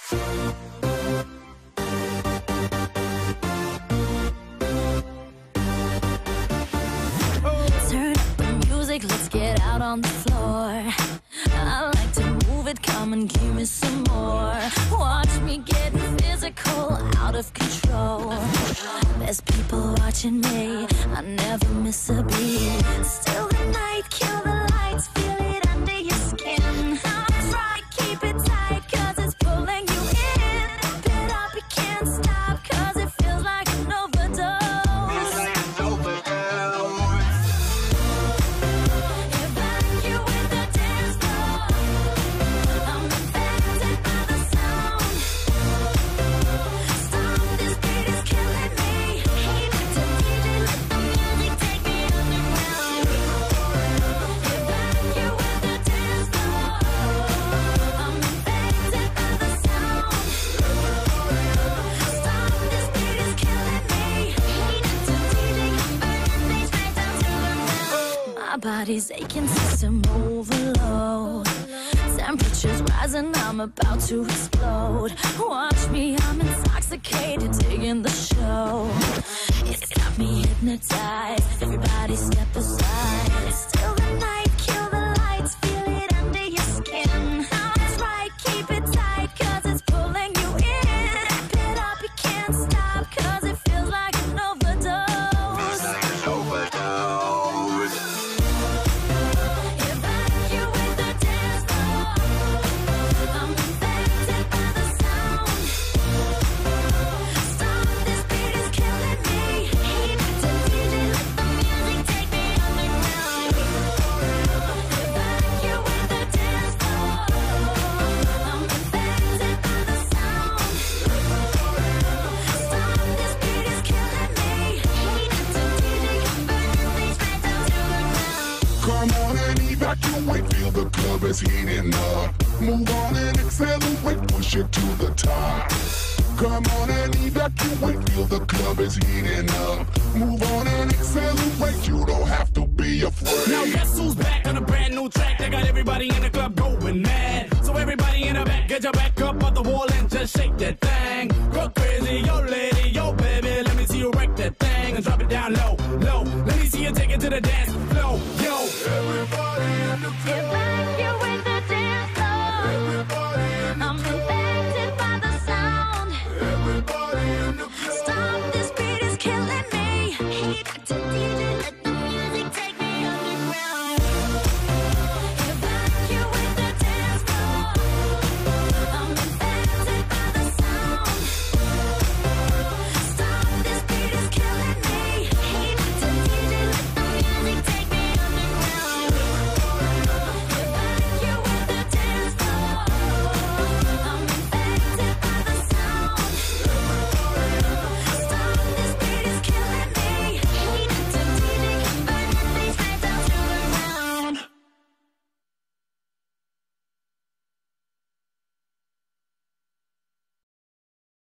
Turn up the music, let's get out on the floor. I like to move it, come and give me some more. Watch me getting physical, out of control. There's people watching me, I never miss a beat. Still the night, kill the lights, feel it under your skin. Try to keep it tight, cause it's pulling you in. Pump it up, you can't stop, cause it feels like an overdose. Body's aching, system overload. Temperatures rising, I'm about to explode. Watch me, I'm intoxicated, digging the show. It's got me hypnotized, everybody step aside. Still the night, kill the lights, feel it under your skin. That's right, keep it tight, cause it's pulling you in. Wrap it up, you can't stop, cause it feels like an overdose. Feels like an overdose. Evacuate, feel the club is heating up. Move on and accelerate, push it to the top. Come on and evacuate, feel the club is heating up. Move on and accelerate, you don't have to be afraid. Now guess who's back on a brand new track that got everybody in the club going mad. So everybody in the back, get your back up on the wall and just shake that thing. Go crazy.